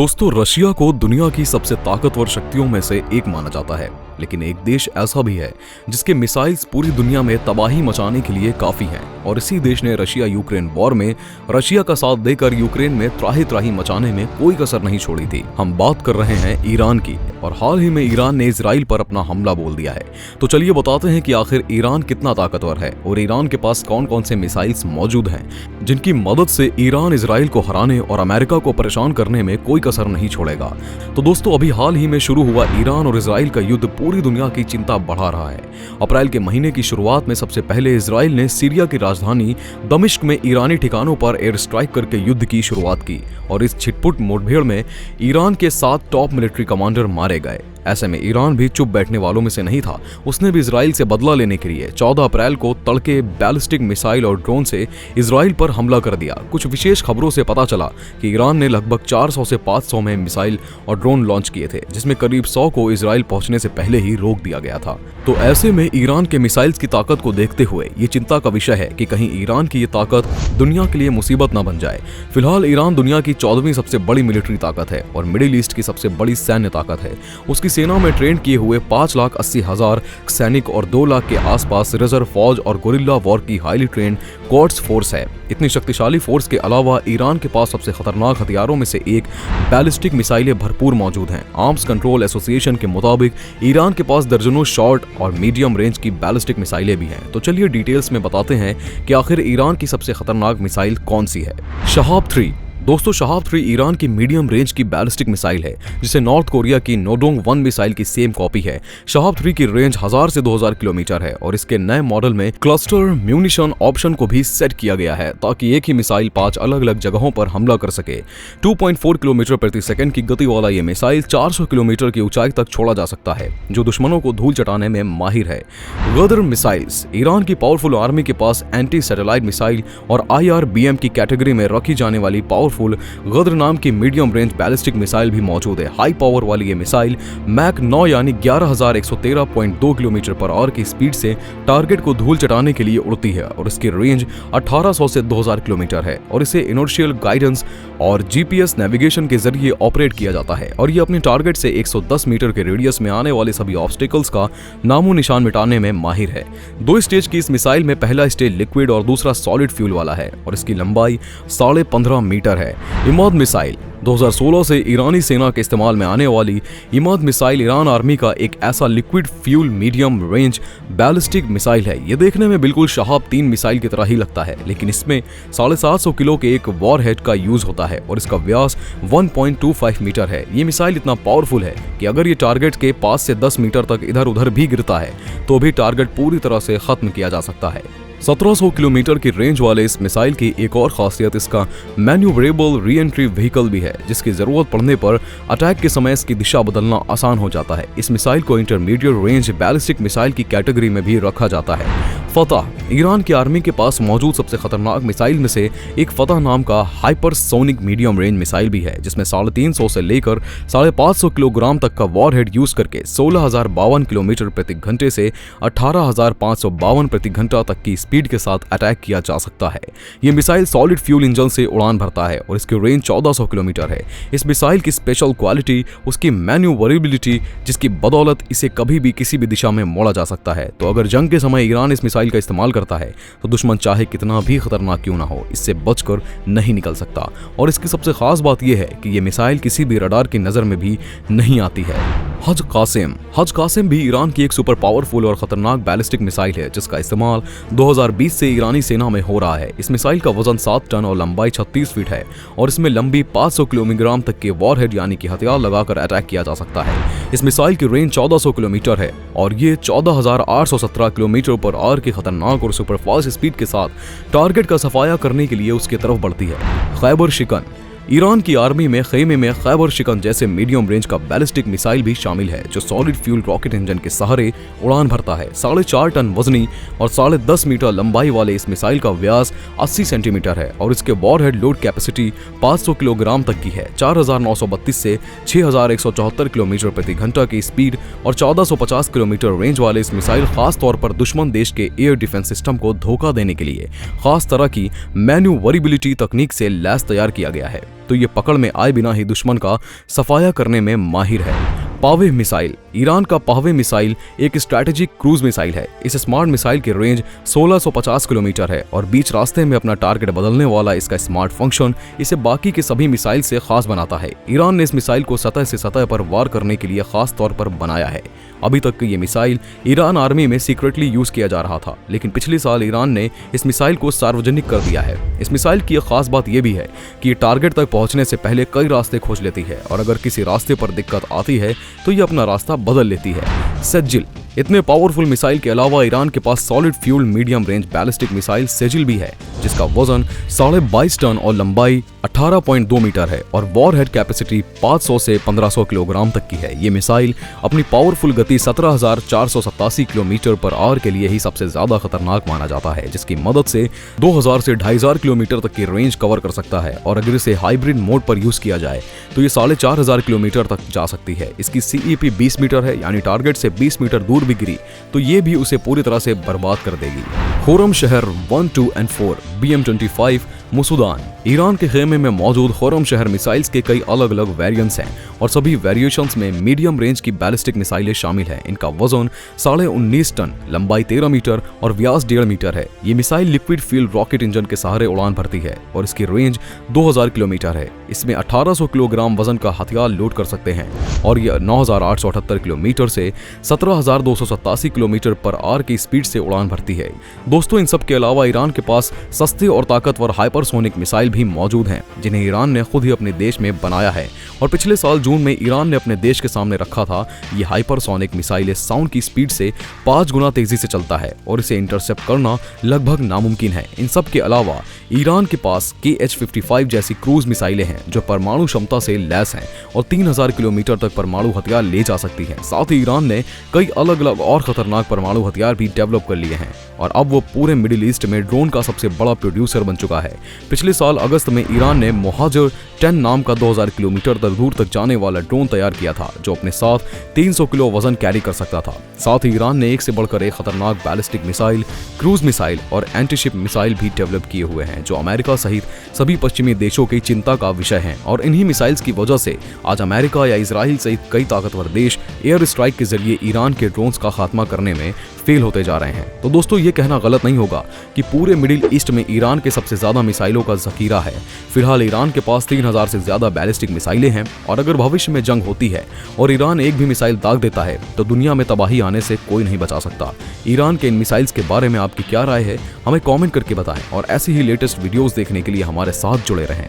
दोस्तों, रशिया को दुनिया की सबसे ताकतवर शक्तियों में से एक माना जाता है, लेकिन एक देश ऐसा भी है जिसके मिसाइल्स पूरी दुनिया में तबाही मचाने के लिए काफी हैं। और इसी देश ने रशिया यूक्रेन वॉर में रशिया का साथ देकर यूक्रेन में त्राही त्राही मचाने में कोई कसर नहीं छोड़ी थी। हम बात कर रहे हैं ईरान की, और हाल ही में ईरान ने इजराइल पर अपना हमला बोल दिया है। तो चलिए बताते हैं कि आखिर ईरान कितना ताकतवर है और ईरान के पास कौन कौन से मिसाइल्स मौजूद हैं जिनकी मदद से ईरान इजराइल को हराने और अमेरिका को परेशान करने में कोई कसर नहीं छोड़ेगा। तो दोस्तों, अभी हाल ही में शुरू हुआ ईरान और इजराइल का युद्ध पूरी दुनिया की चिंता बढ़ा रहा है। अप्रैल के महीने की शुरुआत में सबसे पहले इजराइल ने सीरिया की राजधानी दमिश्क में ईरानी ठिकानों पर एयर स्ट्राइक करके युद्ध की शुरुआत की, और इस छिटपुट मुठभेड़ में ईरान के 7 टॉप मिलिट्री कमांडर मारे गए। ऐसे में ईरान भी चुप बैठने वालों में से नहीं था। उसने भी इजराइल से बदला लेने के लिए 14 अप्रैल को तड़के बैलिस्टिक मिसाइल और ड्रोन से इजराइल पर हमला कर दिया। कुछ विशेष खबरों से पता चला कि ईरान ने लगभग 400 से 500 में मिसाइल और ड्रोन लॉन्च किए थे, जिसमें करीब 100 को इजराइल पहुंचने से पहले ही रोक दिया गया था। तो ऐसे में ईरान के मिसाइल्स की ताकत को देखते हुए ये चिंता का विषय है कि कहीं ईरान की ये ताकत दुनिया के लिए मुसीबत न बन जाए। फिलहाल ईरान दुनिया की 14वीं सबसे बड़ी मिलिट्री ताकत है और मिडिल ईस्ट की सबसे बड़ी सैन्य ताकत है। उसकी सेना में ट्रेन किए हुए 5,80,000 सैनिक और 2 लाख के आसपास रिजर्व फौज और गोरिल्ला वॉर की हाईली ट्रेंड क्वाड्स फोर्स है। इतनी शक्तिशाली फोर्स के अलावा ईरान के पास सबसे खतरनाक हथियारों में से एक बैलिस्टिक मिसाइलें भरपूर मौजूद हैं। आर्म्स कंट्रोल एसोसिएशन के मुताबिक ईरान के पास दर्जनों शॉर्ट और मीडियम रेंज की बैलिस्टिक मिसाइलें भी हैं। तो चलिए डिटेल्स में बताते हैं कि आखिर ईरान की सबसे खतरनाक मिसाइल कौन सी है। शहाब 3। दोस्तों, शहाब 3 ईरान की मीडियम रेंज की बैलिस्टिक मिसाइल है, जिसे नॉर्थ कोरिया की नोडोंग 1 मिसाइल की सेम कॉपी है। शहाब 3 की रेंज 1000 से 2000 किलोमीटर है और इसके नए मॉडल में क्लस्टर म्यूनिशन ऑप्शन को भी सेट किया गया है ताकि एक ही मिसाइल 5 अलग अलग जगहों पर हमला कर सके। 2.4 किलोमीटर प्रति सेकंड की गति वाला ये मिसाइल 400 किलोमीटर की ऊंचाई तक छोड़ा जा सकता है, जो दुश्मनों को धूल चटाने में माहिर है। गदर मिसाइल्स। ईरान की पावरफुल आर्मी के पास एंटी सैटेलाइट मिसाइल और IRBM की कैटेगरी में रखी जाने वाली गदर नाम की मीडियम रेंज बैलिस्टिक मिसाइल भी मौजूद है। हाई पावर वाली ये मिसाइल मैक 9 यानी 11,113.2 किलोमीटर पर आवर की स्पीड से टारगेट को धूल चटाने के लिए उड़ती है और इसकी रेंज 1800 से 2000 किलोमीटर है और इसे इनर्शियल गाइडेंस और GPS नेविगेशन के जरिए ऑपरेट किया जाता है और ये अपने टारगेट से 110 मीटर के रेडियस में आने वाले सभी ऑब्स्टिकल्स का नामो निशान मिटाने में माहिर है। 2 स्टेज की इस मिसाइल में पहला स्टेज लिक्विड और दूसरा सॉलिड फ्यूल वाला है और इसकी लंबाई 15.5 मीटर है। इमाद मिसाइल। 2016 से ईरानी सेना के इस्तेमाल में आने वाली इमाद मिसाइल ईरान आर्मी का एक ऐसा liquid fuel medium range ballistic missile है। ये देखने में बिल्कुल शहाब 3 मिसाइल की तरह ही लगता है, लेकिन इसमें 750 किलो के एक वॉरहेड का यूज होता है और इसका व्यास 1.25 मीटर है। ये मिसाइल इतना पावरफुल है कि अगर ये टारगेट के 5 से 10 मीटर तक इधर उधर भी गिरता है तो भी टारगेट पूरी तरह से खत्म किया जा सकता है। 1700 किलोमीटर की रेंज वाले इस मिसाइल की एक और खासियत इसका मैन्यूवरेबल री एंट्री व्हीकल भी है, जिसकी जरूरत पड़ने पर अटैक के समय इसकी दिशा बदलना आसान हो जाता है। इस मिसाइल को इंटरमीडिएट रेंज बैलिस्टिक मिसाइल की कैटेगरी में भी रखा जाता है। फतह। ईरान की आर्मी के पास मौजूद सबसे खतरनाक मिसाइल में से एक फतह नाम का हाइपरसोनिक मीडियम रेंज मिसाइल भी है, जिसमें 350 से लेकर 550 किलोग्राम तक का वॉरहेड यूज करके 16,052 किलोमीटर प्रति घंटे से 18,552 प्रति घंटा तक की स्पीड के साथ अटैक किया जा सकता है। यह मिसाइल सॉलिड फ्यूल इंजन से उड़ान भरता है और इसकी रेंज 1400 किलोमीटर है। इस मिसाइल की स्पेशल क्वालिटी उसकी मैन्यूवरेबिलिटी, जिसकी बदौलत इसे कभी भी किसी भी दिशा में मोड़ा जा सकता है। तो अगर जंग के समय ईरान इस मिसाइल का इस्तेमाल करता है तो दुश्मन चाहे कितना भी खतरनाक क्यों ना हो, इससे बचकर नहीं निकल सकता। और इसकी सबसे खास बात यह है कि यह मिसाइल किसी भी रडार की नजर में भी नहीं आती है। हज कासिम। हज कासिम भी ईरान की एक सुपर पावरफुल और खतरनाक बैलिस्टिक मिसाइल है, जिसका इस्तेमाल 2020 से ईरानी सेना में हो रहा है। इस मिसाइल का वजन 7 टन और लंबाई 36 फीट है और इसमें लंबी 500 किलोग्राम तक के वॉरहेड यानी कि हथियार लगाकर अटैक किया जा सकता है। इस मिसाइल की रेंज 1400 किलोमीटर है और ये 14,817 किलोमीटर पर आवर की खतरनाक और सुपर फास्ट स्पीड के साथ टारगेट का सफाया करने के लिए उसकी तरफ बढ़ती है। खैबर शिकन। ईरान की आर्मी में खेमे में खैबर शिकन जैसे मीडियम रेंज का बैलिस्टिक मिसाइल भी शामिल है, जो सॉलिड फ्यूल रॉकेट इंजन के सहारे उड़ान भरता है। 4.5 टन वजनी और 10.5 मीटर लंबाई वाले इस मिसाइल का व्यास 80 सेंटीमीटर है और इसके वॉरहेड लोड कैपेसिटी 500 किलोग्राम तक की है। 4,932 से 6,174 किलोमीटर प्रति घंटा की स्पीड और 1450 किलोमीटर रेंज वाले इस मिसाइल खास तौर पर दुश्मन देश के एयर डिफेंस सिस्टम को धोखा देने के लिए खास तरह की मैन्यूवरेबिलिटी तकनीक से लैस तैयार किया गया है। तो ये पकड़ में आए बिना ही दुश्मन का सफाया करने में माहिर है। पावे मिसाइल। ईरान का पावे मिसाइल एक स्ट्रैटेजिक क्रूज मिसाइल है। इस स्मार्ट मिसाइल की रेंज 1650 किलोमीटर है और बीच रास्ते में अपना टारगेट बदलने वाला इसका स्मार्ट फंक्शन इसे बाकी के सभी मिसाइल से खास बनाता है। ईरान ने इस मिसाइल को सतह से सतह पर वार करने के लिए खास तौर पर बनाया है। अभी तक ये मिसाइल ईरान आर्मी में सीक्रेटली यूज किया जा रहा था, लेकिन पिछले साल ईरान ने इस मिसाइल को सार्वजनिक कर दिया है। इस मिसाइल की एक खास बात यह भी है कि ये टारगेट तक पहुंचने से पहले कई रास्ते खोज लेती है और अगर किसी रास्ते पर दिक्कत आती है तो ये अपना रास्ता बदल लेती है। सेजिल। इतने पावरफुल मिसाइल के अलावा ईरान के पास solid fuel medium range ballistic missile Sejjil भी है, जिसका वजन 22.5 टन और लंबाई 18.2 मीटर है और वॉरहेड कैपेसिटी 500 से 1500 किलोग्राम तक की है। ये मिसाइल अपनी पावरफुल गति 17,487 किलोमीटर पर आवर के लिए ही सबसे ज्यादा खतरनाक माना जाता है, जिसकी मदद से 2000 से 2500 किलोमीटर तक की रेंज कवर कर सकता है और अगर इसे हाइब्रिड मोड पर यूज किया जाए तो ये 4500 किलोमीटर तक जा सकती है। इसकी CEP 20 मीटर है, यानी टारगेट से 20 मीटर दूर भी गिरी तो ये भी उसे पूरी तरह से बर्बाद कर देगी। खुर्रमशहर 1, 2 और 4 BM-25 मुसूदान। ईरान के खेमे में मौजूद खुर्रमशहर मिसाइल्स के कई अलग अलग वेरिएंट्स हैं और सभी वेरिएशंस में मीडियम रेंज की बैलिस्टिक मिसाइलें शामिल हैं। इनका वजन 19.5 टन, लंबाई 13 मीटर और व्यास 1.5 मीटर है। ये missile liquid fuel rocket engine के सहारे उड़ान भरती है और इसकी रेंज 2000 किलोमीटर है। इसमें 1800 किलोग्राम वजन का हथियार लोड कर सकते हैं और यह 9878 किलोमीटर से 17287 किलोमीटर पर आवर की स्पीड से उड़ान भरती है। दोस्तों, इन सब के अलावा ईरान के पास सस्ते और ताकतवर हाइपरसोनिक मिसाइल भी मौजूद हैं, जिन्हें ईरान ने खुद ही अपने देश में बनाया है और पिछले साल जून में ईरान ने अपने देश के सामने रखा था। ये हाइपरसोनिक मिसाइल साउंड की स्पीड से 5 गुना तेजी से चलता है और इसे इंटरसेप्ट करना लगभग नामुमकिन है। इन सब के अलावा ईरान के पास KH-55 जैसी क्रूज मिसाइलें हैं जो परमाणु क्षमता से लैस हैं और 3000 किलोमीटर तक परमाणु हथियार ले जा सकती हैं। साथ ही ईरान ने कई अलग अलग और खतरनाक परमाणु हथियार भी डेवलप कर लिए हैं और अब वो पूरे मिडिल ईस्ट में ड्रोन का सबसे बड़ा प्रोड्यूसर बन चुका है। पिछले साल अगस्त में ईरान ने मोहाजिर 10 नाम का 2000 किलोमीटर तक दूर तक जाने वाला ड्रोन तैयार किया था, जो अपने साथ 300 किलो वजन कैरी कर सकता था। साथ ही ईरान ने एक से बढ़कर एक खतरनाक बैलिस्टिक मिसाइल, क्रूज मिसाइल और एंटीशिप मिसाइल भी डेवलप किए हुए हैं, जो अमेरिका सहित सभी पश्चिमी देशों की चिंता का विषय हैं। और इन्हीं मिसाइल्स की वजह से आज अमेरिका या इजराइल सहित कई ताकतवर देश एयर स्ट्राइक के जरिए ईरान के ड्रोन्स का खात्मा करने में फेल होते जा रहे हैं। तो दोस्तों, ये कहना गलत नहीं होगा कि पूरे मिडिल ईस्ट में ईरान के सबसे ज्यादा मिसाइलों का जखीरा है। फिलहाल ईरान के पास 3000 से ज्यादा बैलिस्टिक मिसाइलें हैं और अगर भविष्य में जंग होती है और ईरान एक भी मिसाइल दाग देता है तो दुनिया में तबाही आने से कोई नहीं बचा सकता। ईरान के इन मिसाइल्स के बारे में आपकी क्या राय है, हमें कॉमेंट करके बताएं और ऐसे ही लेटेस्ट वीडियोस देखने के लिए हमारे साथ जुड़े रहें।